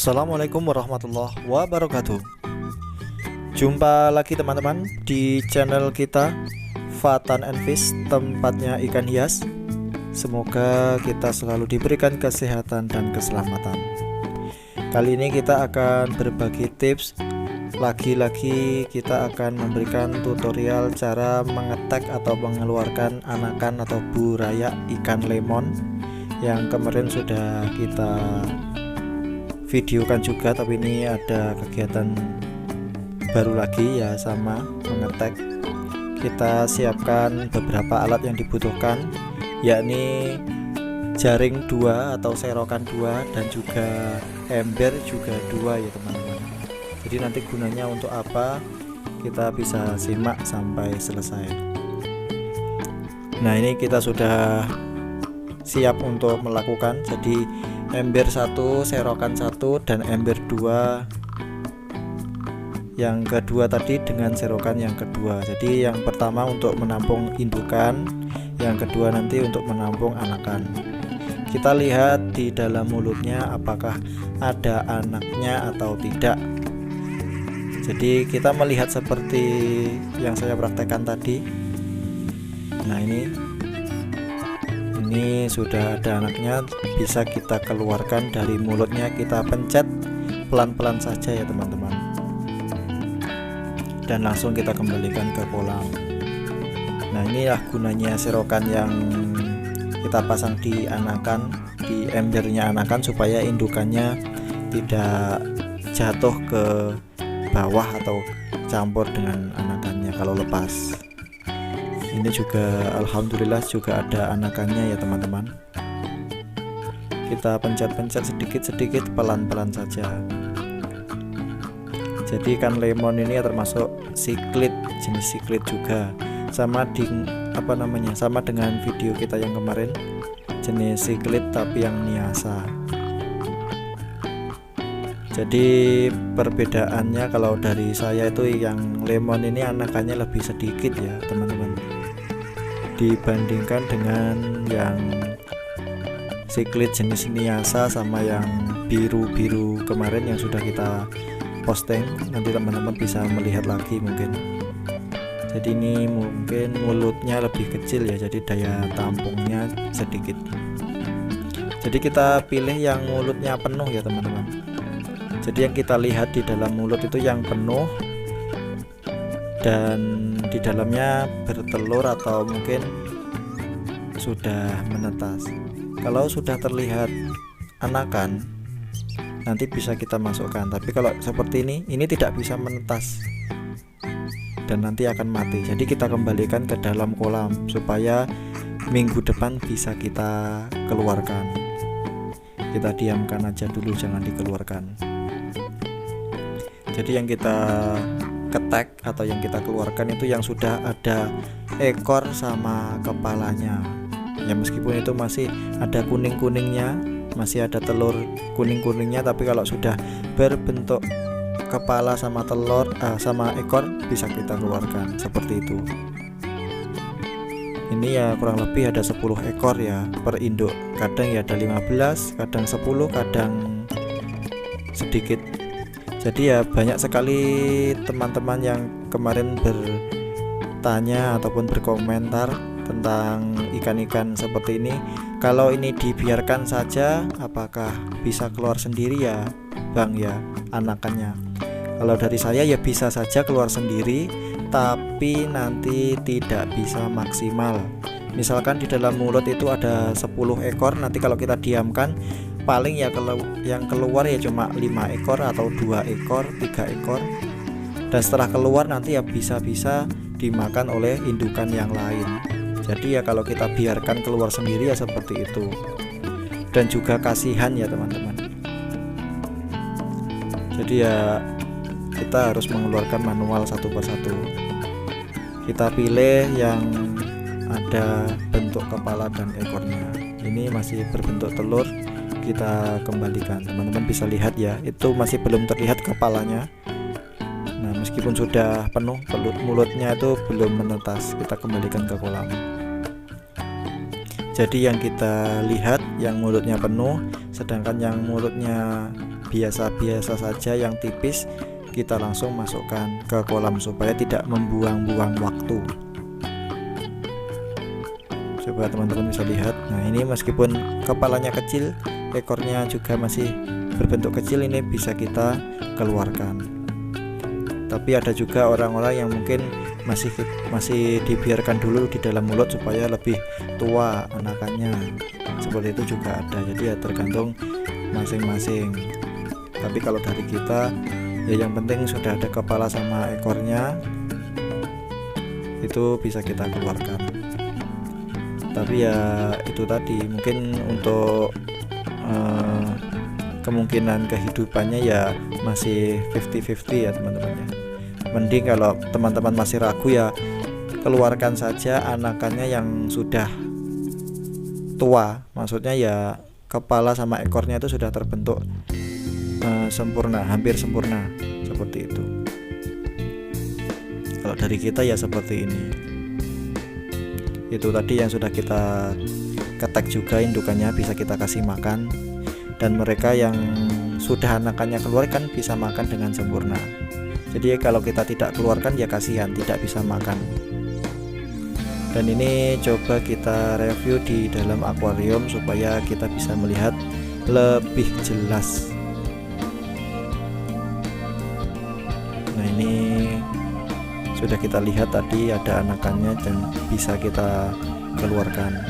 Assalamualaikum warahmatullahi wabarakatuh. Jumpa lagi teman-teman di channel kita Fatan and Fish, tempatnya ikan hias. Semoga kita selalu diberikan kesehatan dan keselamatan. Kali ini kita akan berbagi tips. Lagi-lagi kita akan memberikan tutorial cara mengetek atau mengeluarkan anakan atau buraya ikan lemon yang kemarin sudah kita videokan juga, tapi ini ada kegiatan baru lagi ya, sama mengetek. Kita siapkan beberapa alat yang dibutuhkan, yakni jaring 2 atau serokan 2 dan juga ember juga 2 ya teman-teman. Jadi nanti gunanya untuk apa, kita bisa simak sampai selesai. Nah, ini kita sudah siap untuk melakukan. Jadi ember 1, serokan 1, dan ember 2 yang kedua tadi dengan serokan yang kedua. Jadi yang pertama untuk menampung indukan, yang kedua nanti untuk menampung anakan. Kita lihat di dalam mulutnya apakah ada anaknya atau tidak. Jadi kita melihat seperti yang saya praktekkan tadi. Nah, ini sudah ada anaknya, bisa kita keluarkan dari mulutnya. Kita pencet pelan-pelan saja ya teman-teman, dan langsung kita kembalikan ke kolam. Nah, inilah gunanya serokan yang kita pasang di anakan, di embernya anakan, supaya indukannya tidak jatuh ke bawah atau campur dengan anakannya kalau lepas. Ini juga alhamdulillah juga ada anakannya ya teman-teman. Kita pencet-pencet sedikit-sedikit, pelan-pelan saja. Jadi ikan lemon ini termasuk siklit, jenis siklit juga. Sama sama dengan video kita yang kemarin, jenis siklit tapi yang niasa. Jadi perbedaannya kalau dari saya itu yang lemon ini anakannya lebih sedikit ya teman-teman, dibandingkan dengan yang siklit jenis niasa sama yang biru-biru kemarin yang sudah kita posting. Nanti teman-teman bisa melihat lagi mungkin. Jadi ini mungkin mulutnya lebih kecil ya, jadi daya tampungnya sedikit. Jadi kita pilih yang mulutnya penuh ya teman-teman. Jadi yang kita lihat di dalam mulut itu yang penuh dan di dalamnya bertelur atau mungkin sudah menetas. Kalau sudah terlihat anakan, nanti bisa kita masukkan. Tapi kalau seperti ini tidak bisa menetas dan nanti akan mati. Jadi kita kembalikan ke dalam kolam supaya minggu depan bisa kita keluarkan. Kita diamkan aja dulu, jangan dikeluarkan. Jadi yang kita ketek atau yang kita keluarkan itu yang sudah ada ekor sama kepalanya ya, meskipun itu masih ada kuning-kuningnya, masih ada telur kuning-kuningnya, tapi kalau sudah berbentuk kepala sama telur sama ekor bisa kita keluarkan seperti itu. Ini ya kurang lebih ada 10 ekor ya per induk, kadang ya ada 15, kadang 10, kadang sedikit. Jadi ya banyak sekali teman-teman yang kemarin bertanya ataupun berkomentar tentang ikan-ikan seperti ini. Kalau ini dibiarkan saja, apakah bisa keluar sendiri ya Bang ya anakannya? Kalau dari saya ya bisa saja keluar sendiri, tapi nanti tidak bisa maksimal. Misalkan di dalam mulut itu ada 10 ekor, nanti kalau kita diamkan paling ya yang keluar ya cuma 5 ekor atau 2 ekor, 3 ekor. Dan setelah keluar nanti ya bisa-bisa dimakan oleh indukan yang lain. Jadi ya kalau kita biarkan keluar sendiri ya seperti itu. Dan juga kasihan ya teman-teman. Jadi ya kita harus mengeluarkan manual satu persatu. Kita pilih yang ada bentuk kepala dan ekornya. Ini masih berbentuk telur, kita kembalikan. Teman-teman bisa lihat ya, itu masih belum terlihat kepalanya. Nah, meskipun sudah penuh, mulutnya itu belum menetas. Kita kembalikan ke kolam. Jadi yang kita lihat yang mulutnya penuh, sedangkan yang mulutnya biasa-biasa saja yang tipis, kita langsung masukkan ke kolam supaya tidak membuang-buang waktu. Coba teman-teman bisa lihat. Nah, ini meskipun kepalanya kecil, ekornya juga masih berbentuk kecil, ini bisa kita keluarkan. Tapi ada juga orang-orang yang mungkin masih dibiarkan dulu di dalam mulut supaya lebih tua anakannya. Seperti itu juga ada. Jadi ya tergantung masing-masing. Tapi kalau dari kita ya yang penting sudah ada kepala sama ekornya, itu bisa kita keluarkan. Tapi ya itu tadi, mungkin untuk kemungkinan kehidupannya ya masih 50-50 ya teman-teman ya. Mending kalau teman-teman masih ragu ya keluarkan saja anakannya yang sudah tua, maksudnya ya kepala sama ekornya itu sudah terbentuk sempurna, hampir sempurna, seperti itu. Kalau dari kita ya seperti ini. Itu tadi yang sudah kita ketek juga indukannya, bisa kita kasih makan. Dan mereka yang sudah anakannya keluar kan bisa makan dengan sempurna. Jadi kalau kita tidak keluarkan ya kasihan, tidak bisa makan. Dan ini coba kita review di dalam akuarium supaya kita bisa melihat lebih jelas. Nah, ini sudah kita lihat tadi ada anakannya dan bisa kita keluarkan.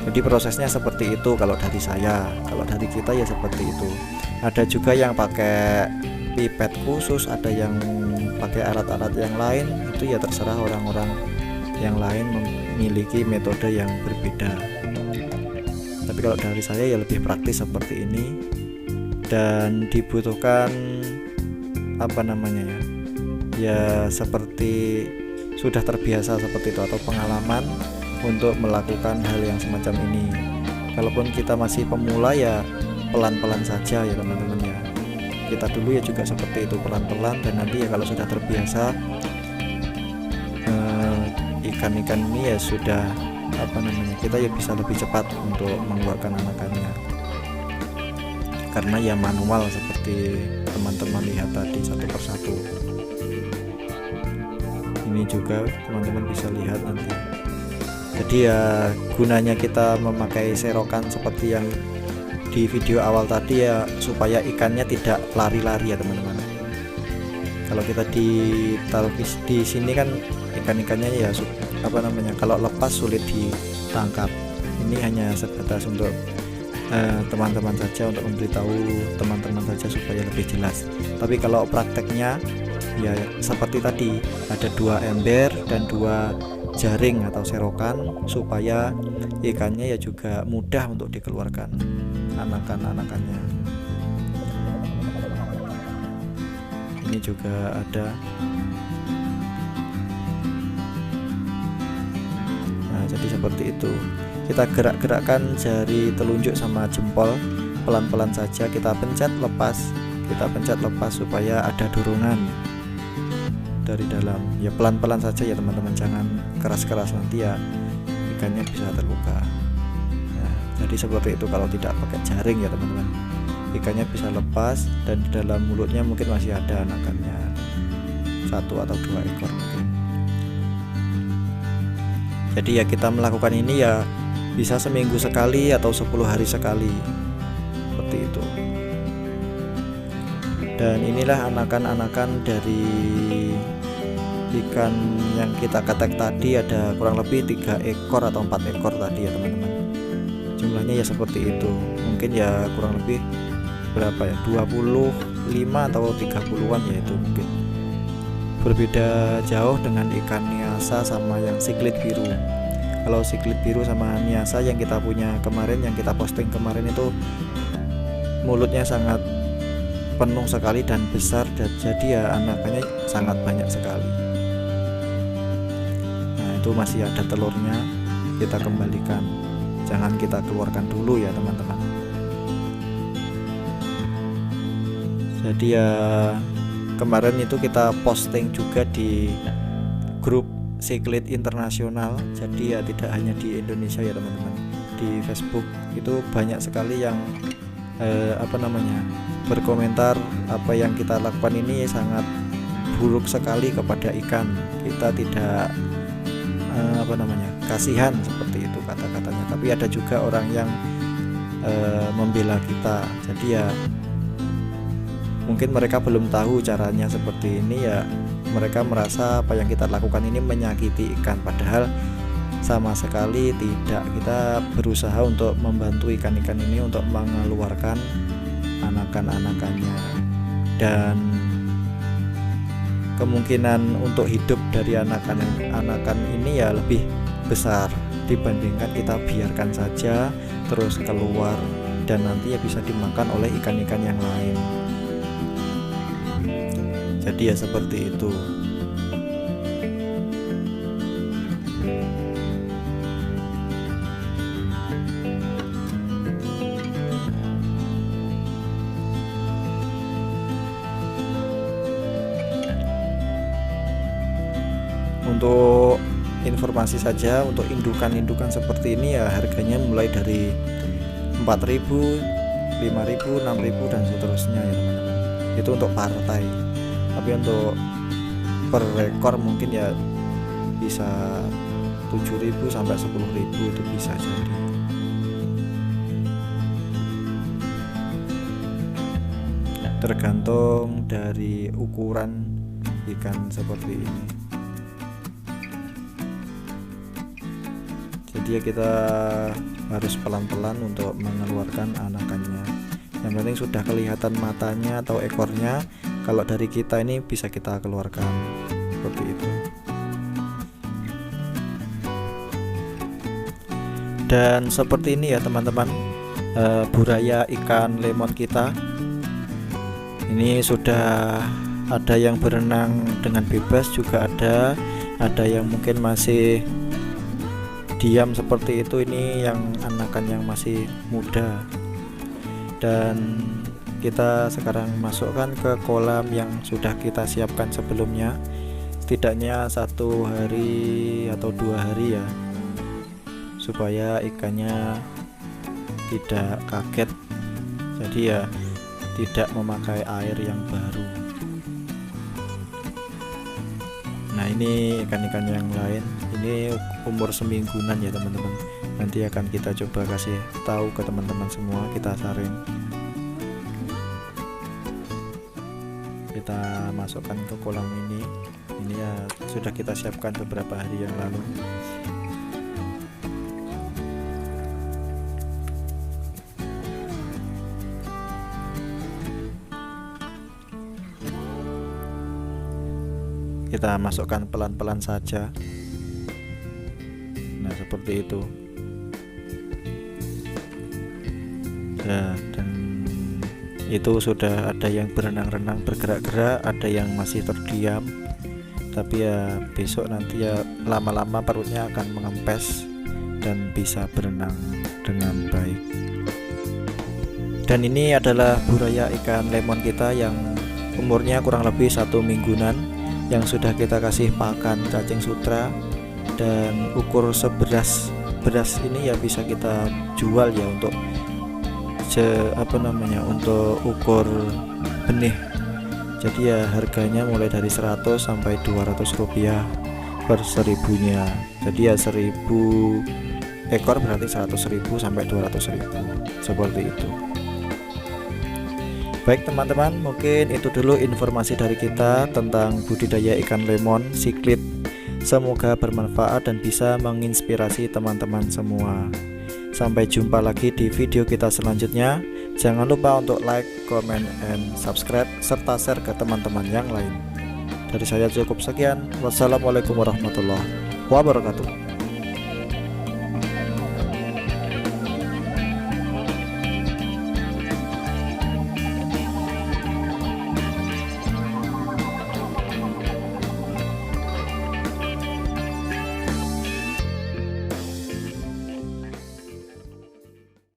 Jadi prosesnya seperti itu kalau dari saya. Kalau dari kita ya seperti itu. Ada juga yang pakai pipet khusus, ada yang pakai alat-alat yang lain. Itu ya terserah orang-orang yang lain memiliki metode yang berbeda. Tapi kalau dari saya ya lebih praktis seperti ini. Dan dibutuhkan ya seperti sudah terbiasa seperti itu, atau pengalaman untuk melakukan hal yang semacam ini. Kalaupun kita masih pemula ya pelan-pelan saja ya teman-teman ya. Kita dulu ya juga seperti itu, pelan-pelan, dan nanti ya kalau sudah terbiasa ikan-ikan ini ya sudah kita ya bisa lebih cepat untuk mengeluarkan anakannya, karena ya manual seperti teman-teman lihat tadi satu persatu. Ini juga teman-teman bisa lihat nanti. Jadi ya gunanya kita memakai serokan seperti yang di video awal tadi ya supaya ikannya tidak lari-lari ya teman-teman. Kalau kita ditaruh di sini kan ikan-ikannya ya kalau lepas sulit ditangkap. Ini hanya sebatas untuk teman-teman saja, untuk memberitahu teman-teman saja supaya lebih jelas. Tapi kalau prakteknya ya seperti tadi, ada 2 ember dan 2 jaring atau serokan supaya ikannya ya juga mudah untuk dikeluarkan anakan-anakannya. Ini juga ada. Nah, jadi seperti itu. Kita gerak-gerakkan jari telunjuk sama jempol pelan-pelan saja, kita pencet lepas supaya ada dorongan dari dalam. Ya pelan-pelan saja ya teman-teman, jangan keras-keras, nanti ya ikannya bisa terluka. Nah, jadi seperti itu kalau tidak pakai jaring ya teman-teman. Ikannya bisa lepas dan di dalam mulutnya mungkin masih ada anakannya 1 atau 2 ekor mungkin. Jadi ya kita melakukan ini ya bisa seminggu sekali atau 10 hari sekali, seperti itu. Dan inilah anakan-anakan dari ikan yang kita ketek tadi, ada kurang lebih 3 ekor atau 4 ekor tadi ya teman-teman. Jumlahnya ya seperti itu. Mungkin ya kurang lebih berapa ya, 25 atau 30-an ya, itu mungkin. Berbeda jauh dengan ikan niasa sama yang siklit biru. Kalau siklit biru sama niasa yang kita punya kemarin, yang kita posting kemarin, itu mulutnya sangat penuh sekali dan besar, dan jadi ya anakannya sangat banyak sekali. Nah, itu masih ada telurnya, kita kembalikan, jangan kita keluarkan dulu ya teman-teman. Jadi ya kemarin itu kita posting juga di grup Siklit Internasional. Jadi ya tidak hanya di Indonesia ya teman-teman, di Facebook itu banyak sekali yang berkomentar apa yang kita lakukan ini sangat buruk sekali kepada ikan. Kita tidak kasihan, seperti itu kata-katanya. Tapi ada juga orang yang membela kita. Jadi ya mungkin mereka belum tahu caranya seperti ini, ya mereka merasa apa yang kita lakukan ini menyakiti ikan, padahal sama sekali tidak. Kita berusaha untuk membantu ikan-ikan ini untuk mengeluarkan anakan-anakannya, dan kemungkinan untuk hidup dari anakan ini ya lebih besar dibandingkan kita biarkan saja terus keluar dan nanti ya bisa dimakan oleh ikan-ikan yang lain. Jadi ya seperti itu. Untuk informasi saja, untuk indukan-indukan seperti ini ya harganya mulai dari 4.000, 5.000, 6.000 dan seterusnya ya teman-teman. Itu untuk partai. Tapi untuk per ekor mungkin ya bisa 7.000 sampai 10.000, itu bisa jadi. Tergantung dari ukuran ikan seperti ini. Jadi ya kita harus pelan-pelan untuk mengeluarkan anakannya. Yang penting sudah kelihatan matanya atau ekornya. Kalau dari kita ini bisa kita keluarkan seperti itu. Dan seperti ini ya teman-teman, buraya ikan lemon kita. Ini sudah ada yang berenang dengan bebas, juga ada yang mungkin masih diam seperti itu. Ini yang anakan yang masih muda, dan kita sekarang masukkan ke kolam yang sudah kita siapkan sebelumnya, setidaknya 1 hari atau 2 hari ya, supaya ikannya tidak kaget, jadi ya tidak memakai air yang baru. Nah ini ikan-ikan yang lain, ini umur semingguan ya teman-teman. Nanti akan kita coba kasih tahu ke teman-teman semua, kita saring, kita masukkan ke kolam ini. Ini ya sudah kita siapkan beberapa hari yang lalu. Kita masukkan pelan-pelan saja. Nah seperti itu ya, dan itu sudah ada yang berenang-renang, bergerak-gerak, ada yang masih terdiam. Tapi ya besok nanti ya lama-lama perutnya akan mengempes dan bisa berenang dengan baik. Dan ini adalah buraya ikan lemon kita yang umurnya kurang lebih 1 mingguan, yang sudah kita kasih pakan cacing sutra, dan ukur seberas beras ini ya bisa kita jual ya untuk untuk ukur benih. Jadi ya harganya mulai dari 100 sampai 200 rupiah per 1000-nya. Jadi ya 1000 ekor berarti 100.000 sampai 200.000, seperti itu. Baik teman-teman, mungkin itu dulu informasi dari kita tentang budidaya ikan lemon siklit. Semoga bermanfaat dan bisa menginspirasi teman-teman semua. Sampai jumpa lagi di video kita selanjutnya. Jangan lupa untuk like, comment, and subscribe, serta share ke teman-teman yang lain. Dari saya cukup sekian. Wassalamualaikum warahmatullahi wabarakatuh.